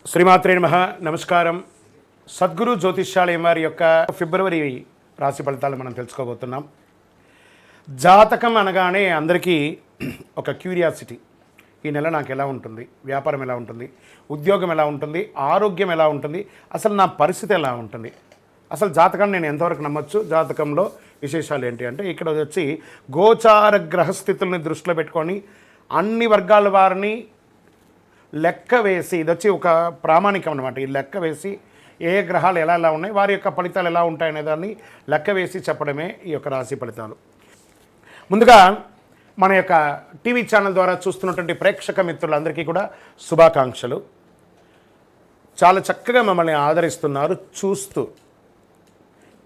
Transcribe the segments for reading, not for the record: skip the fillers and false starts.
శ్రీమాత్రే నమః. నమస్కారం. సద్గురు జ్యోతిష్యాలయం వారి యొక్క ఫిబ్రవరి రాశి ఫలితాలు మనం తెలుసుకోబోతున్నాం. జాతకం అనగానే అందరికీ ఒక క్యూరియాసిటీ. ఈ నెల నాకు ఎలా ఉంటుంది, వ్యాపారం ఎలా ఉంటుంది, ఉద్యోగం ఎలా ఉంటుంది, ఆరోగ్యం ఎలా ఉంటుంది, అసలు నా పరిస్థితి ఎలా ఉంటుంది, అసలు జాతకాన్ని నేను ఎంతవరకు నమ్మొచ్చు, జాతకంలో విశేషాలు ఏంటి అంటే ఇక్కడ వచ్చి గోచార గ్రహస్థితుల్ని దృష్టిలో పెట్టుకొని అన్ని వర్గాల వారిని లెక్క వేసి, ఇది వచ్చి ఒక ప్రామాణికం అనమాట. ఈ లెక్క వేసి ఏ గ్రహాలు ఎలా ఎలా ఉన్నాయి, వారి యొక్క ఫలితాలు ఎలా ఉంటాయనే దాన్ని లెక్క వేసి చెప్పడమే ఈ యొక్క రాశి ఫలితాలు. ముందుగా మన యొక్క టీవీ ఛానల్ ద్వారా చూస్తున్నటువంటి ప్రేక్షక మిత్రులందరికీ కూడా శుభాకాంక్షలు. చాలా చక్కగా మమ్మల్ని ఆదరిస్తున్నారు చూస్తూ.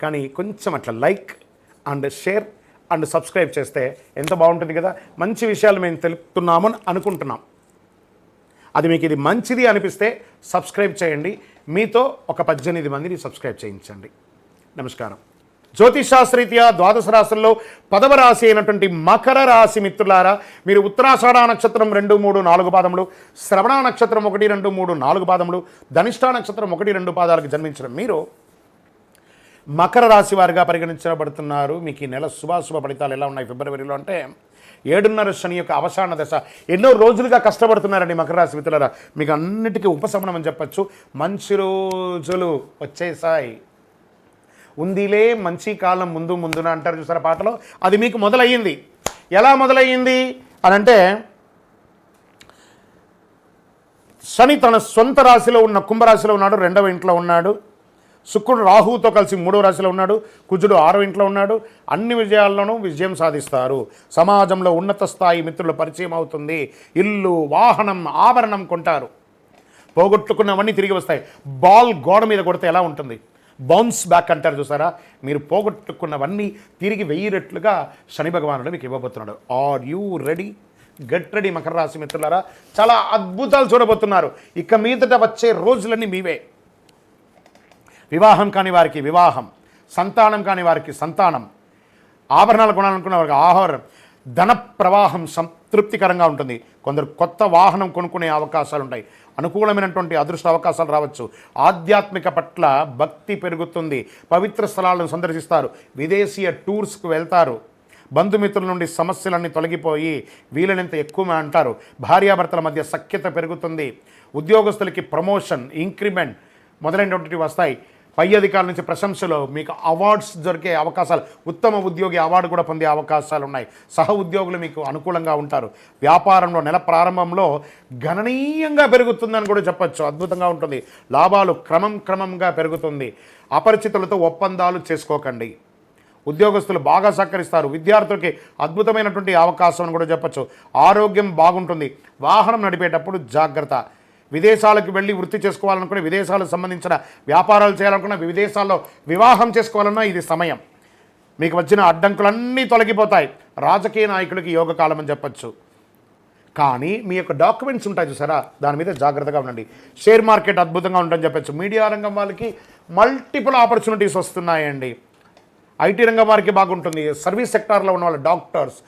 కానీ కొంచెం అట్లా like and share and subscribe చేస్తే ఎంత బాగుంటుంది కదా. మంచి విషయాలు మేము తెలుపుతున్నామని అనుకుంటున్నాం. అది మీకు ఇది మంచిది అనిపిస్తే సబ్స్క్రైబ్ చేయండి. మీతో ఒక 18 మందిని సబ్స్క్రైబ్ చేయించండి. నమస్కారం. జ్యోతిషాస్త్రరీత్యా ద్వాదశ రాశుల్లో 10వ రాశి అయినటువంటి మకర రాశి మిత్రులారా, మీరు ఉత్తరాషాఢ నక్షత్రం 2, 3, 4 పాదములు, శ్రవణ నక్షత్రం 1, 2, 3, 4 పాదములు, ధనిష్ఠా నక్షత్రం 1, 2 పాదాలకు జన్మించిన మీరు మకర రాశి వారిగా పరిగణించబడుతున్నారు. మీకు ఈ నెల శుభాశుభ ఫలితాలు ఎలా ఉన్నాయి ఫిబ్రవరిలో అంటే 7.5 శని యొక్క అవసాన దశ. ఎన్నో రోజులుగా కష్టపడుతున్నారండి మకర రాశి మిత్రులారా. మీకు అన్నిటికీ ఉపశమనం అని చెప్పచ్చు. మంచి రోజులు వచ్చేసాయి. ఉందిలే మంచి కాలం ముందు ముందున అంటారు చూసారా పాటలో, అది మీకు మొదలయ్యింది. ఎలా మొదలయ్యింది అని అంటే, శని తన సొంత రాశిలో ఉన్న కుంభరాశిలో ఉన్నాడు, 2వ ఇంట్లో ఉన్నాడు. శుక్రుడు రాహువుతో కలిసి 3వ రాశిలో ఉన్నాడు. కుజుడు 6వ ఇంట్లో ఉన్నాడు. అన్ని విజయాల్లోనూ విజయం సాధిస్తారు. సమాజంలో ఉన్నత స్థాయి మిత్రుల పరిచయం అవుతుంది. ఇల్లు, వాహనం, ఆభరణం కొంటారు. పోగొట్టుకున్నవన్నీ తిరిగి వస్తాయి. బాల్ గోడ మీద కొడితే ఎలా ఉంటుంది, బౌన్స్ బ్యాక్ అంటారు చూసారా. మీరు పోగొట్టుకున్నవన్నీ తిరిగి 1000 రెట్లుగా శని భగవానుడు మీకు ఇవ్వబోతున్నాడు. Are you ready? Get ready మకర రాశి మిత్రులారా. చాలా అద్భుతాలు చూడబోతున్నారు. ఇక మీదట వచ్చే రోజులన్నీ మీవే. వివాహం కాని వారికి వివాహం, సంతానం కాని వారికి సంతానం, ఆభరణాలు కొనాలనుకున్న వారికి ఆహారం, ధన ప్రవాహం సంతృప్తికరంగా ఉంటుంది. కొందరు కొత్త వాహనం కొనుక్కునే అవకాశాలు ఉంటాయి. అనుకూలమైనటువంటి అదృష్ట అవకాశాలు రావచ్చు. ఆధ్యాత్మిక పట్ల భక్తి పెరుగుతుంది. పవిత్ర స్థలాలను సందర్శిస్తారు. విదేశీయ టూర్స్కు వెళ్తారు. బంధుమిత్రుల నుండి సమస్యలన్నీ తొలగిపోయి వీలైనంత ఎక్కువ అంటారు. భార్యాభర్తల మధ్య సఖ్యత పెరుగుతుంది. ఉద్యోగస్తులకి ప్రమోషన్, ఇంక్రిమెంట్ మొదలైనటువంటి వస్తాయి. పై అధికారుల నుంచి ప్రశంసలు, మీకు అవార్డ్స్ దొరికే అవకాశాలు, ఉత్తమ ఉద్యోగి అవార్డు కూడా పొందే అవకాశాలు ఉన్నాయి. సహ ఉద్యోగులు మీకు అనుకూలంగా ఉంటారు. వ్యాపారంలో నెల ప్రారంభంలో గణనీయంగా పెరుగుతుందని కూడా చెప్పచ్చు. అద్భుతంగా ఉంటుంది. లాభాలు క్రమంగా పెరుగుతుంది. అపరిచితులతో ఒప్పందాలు చేసుకోకండి. ఉద్యోగస్తులు బాగా సహకరిస్తారు. విద్యార్థులకి అద్భుతమైనటువంటి అవకాశం అని కూడా చెప్పచ్చు. ఆరోగ్యం బాగుంటుంది. వాహనం నడిపేటప్పుడు జాగ్రత్త. విదేశాలకు వెళ్ళి వృత్తి చేసుకోవాలనుకుని, విదేశాలకు సంబంధించిన వ్యాపారాలు చేయాలనుకున్న, విదేశాల్లో వివాహం చేసుకోవాలన్నా ఇది సమయం. మీకు వచ్చిన అడ్డంకులన్నీ తొలగిపోతాయి. రాజకీయ నాయకులకి యోగకాలం అని చెప్పచ్చు. కానీ మీ యొక్క డాక్యుమెంట్స్ ఉంటాయి చూసారా, దాని మీద జాగ్రత్తగా ఉండండి. షేర్ మార్కెట్ అద్భుతంగా ఉంటుందని చెప్పచ్చు. మీడియా రంగం వాళ్ళకి మల్టిపుల్ ఆపర్చునిటీస్ వస్తున్నాయండి. ఐటీ రంగం వారికి బాగుంటుంది. సర్వీస్ సెక్టార్లో ఉన్న వాళ్ళు, డాక్టర్స్,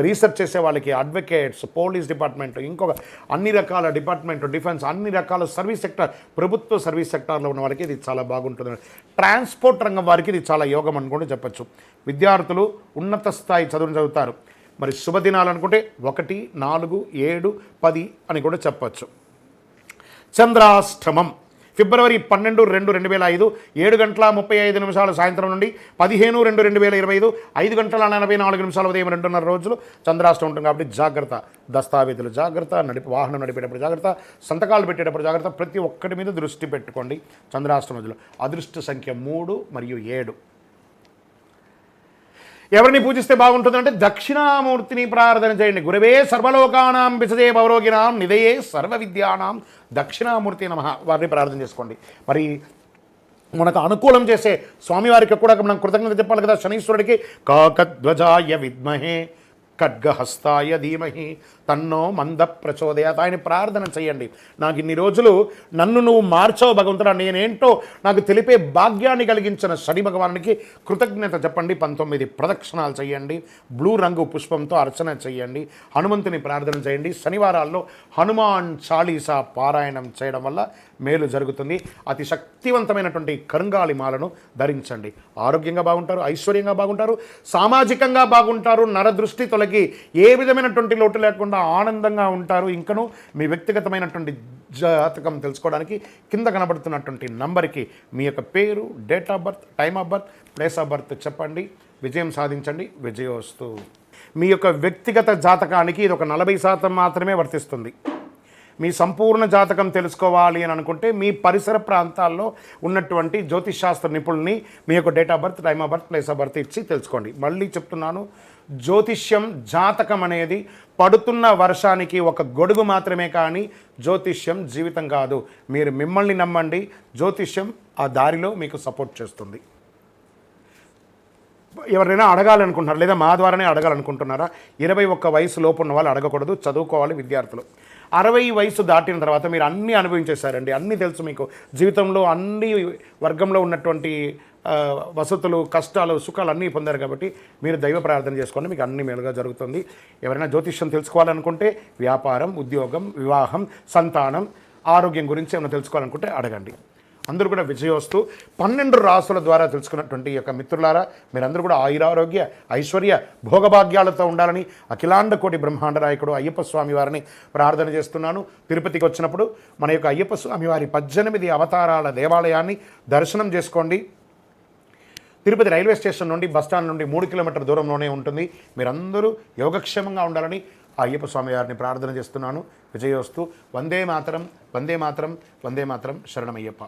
రీసెర్చ్ చేసే వాళ్ళకి, అడ్వకేట్స్, పోలీస్ డిపార్ట్మెంట్, ఇంకొక అన్ని రకాల డిపార్ట్మెంట్, డిఫెన్స్, అన్ని రకాల సర్వీస్ సెక్టార్, ప్రభుత్వ సర్వీస్ సెక్టార్లో ఉన్న వారికి ఇది చాలా బాగుంటుంది. ట్రాన్స్పోర్ట్ రంగం వారికి ఇది చాలా యోగం అని కూడా చెప్పచ్చు. విద్యార్థులు ఉన్నత స్థాయి చదువును చదువుతారు. మరి శుభదినాలు అనుకుంటే 1, 4, 7, 10 అని కూడా చెప్పచ్చు. చంద్రాష్టమం ఫిబ్రవరి 12, 2, 2005 7:35 సాయంత్రం నుండి 15, 2, 2025 5:44 ఉదయం 2:30 రోజులు చంద్రాష్టమం ఉంటుంది. కాబట్టి జాగ్రత్త. దస్తావేజులు జాగ్రత్త, వాహనం నడిపేటప్పుడు జాగ్రత్త, సంతకాలు పెట్టేటప్పుడు జాగ్రత్త. ప్రతి ఒక్కటి మీద దృష్టి పెట్టుకోండి చంద్రాష్టమ రోజులు. అదృష్ట సంఖ్య 3 మరియు 7. ఎవరిని పూజిస్తే బాగుంటుందంటే దక్షిణామూర్తిని ప్రార్థన చేయండి. గురవే సర్వలోకానాం విసజే భవరోగినాం నిదయే సర్వ విద్యానాం దక్షిణామూర్తి నమః. వారిని ప్రార్థన చేసుకోండి. మరి మనకు అనుకూలం చేసే స్వామివారికి కూడా మనం కృతజ్ఞత చెప్పాలి కదా. శనీశ్వరుడికి కాకధ్వజాయ విద్మహే ఖడ్గహస్తాయ ధీమహి తన్నో మంద ప్రచోదయాత్. ఆయన ప్రార్థన చేయండి, నాకు ఇన్ని రోజులు నన్ను నువ్వు మార్చావు భగవంతుడా, నేనేంటో నాకు తెలిపే భాగ్యాన్ని కలిగించిన శని భగవానునికి కృతజ్ఞత చెప్పండి. 19 ప్రదక్షిణాలు చేయండి, బ్లూ రంగు పుష్పంతో అర్చన చేయండి, హనుమంతుని ప్రార్థన చేయండి. శనివారాల్లో హనుమాన్ చాలీసా పారాయణం చేయడం వల్ల మేలు జరుగుతుంది. అతి శక్తివంతమైనటువంటి కరుంగాలి మాలను ధరించండి. ఆరోగ్యంగా బాగుంటారు, ఐశ్వర్యంగా బాగుంటారు, సామాజికంగా బాగుంటారు, నరదృష్టి తొలగి ఏ విధమైనటువంటి లోటు లేకుండా ఆనందంగా ఉంటారు. ఇంకను మీ వ్యక్తిగతమైనటువంటి జాతకం తెలుసుకోవడానికి కింద కనబడుతున్నటువంటి నంబర్కి మీ యొక్క పేరు, date of birth, time of birth, place of birth చెప్పండి. విజయం సాధించండి. విజయోస్తు. మీ యొక్క వ్యక్తిగత జాతకానికి ఇది ఒక 40% మాత్రమే వర్తిస్తుంది. మీ సంపూర్ణ జాతకం తెలుసుకోవాలి అని అనుకుంటే మీ పరిసర ప్రాంతాల్లో ఉన్నటువంటి జ్యోతిషాస్త్ర నిపుణుల్ని మీ యొక్క date of birth, time of birth, place of birth ఇచ్చి తెలుసుకోండి. మళ్ళీ చెప్తున్నాను, జ్యోతిష్యం, జాతకం అనేది పడుతున్న వర్షానికి ఒక గొడుగు మాత్రమే, కానీ జ్యోతిష్యం జీవితం కాదు. మీరు మిమ్మల్ని నమ్మండి, జ్యోతిష్యం ఆ దారిలో మీకు సపోర్ట్ చేస్తుంది. ఎవరైనా అడగాలనుకుంటున్నారు లేదా మా ద్వారానే అడగాలనుకుంటున్నారా? 21 వయసు లోపు ఉన్న వాళ్ళు అడగకూడదు, చదువుకోవాలి విద్యార్థులు. 60 వయసు దాటిన తర్వాత మీరు అన్నీ అనుభవించేశారండి, అన్నీ తెలుసు మీకు. జీవితంలో అన్ని వర్గంలో ఉన్నటువంటి వసతులు, కష్టాలు, సుఖాలు అన్నీ పొందారు కాబట్టి మీరు దైవ ప్రార్థన చేసుకోండి, మీకు అన్ని మేలుగా జరుగుతుంది. ఎవరైనా జ్యోతిష్యం తెలుసుకోవాలనుకుంటే వ్యాపారం, ఉద్యోగం, వివాహం, సంతానం, ఆరోగ్యం గురించి ఏమైనా తెలుసుకోవాలనుకుంటే అడగండి. అందరూ కూడా విజయోస్తు. 12 రాసుల ద్వారా తెలుసుకున్నటువంటి యొక్క మిత్రులారా, మీరందరూ కూడా ఆయురారోగ్య, ఐశ్వర్య, భోగభాగ్యాలతో ఉండాలని అఖిలాండ కోటి బ్రహ్మాండ నాయకుడు అయ్యప్ప స్వామి వారిని ప్రార్థన చేస్తున్నాను. తిరుపతికి వచ్చినప్పుడు మన యొక్క అయ్యప్ప స్వామి వారి 18 అవతారాల దేవాలయాన్ని దర్శనం చేసుకోండి. తిరుపతి రైల్వే స్టేషన్ నుండి, బస్టాండ్ నుండి 3 కిలోమీటర్ల దూరంలోనే ఉంటుంది. మీరందరూ యోగక్షేమంగా ఉండాలని ఆ అయ్యప్ప స్వామి వారిని ప్రార్థన చేస్తున్నాను. విజయోస్తు. వందే మాతరం, వందే మాతరం, వందే మాతరం. శరణమయ్యప్ప.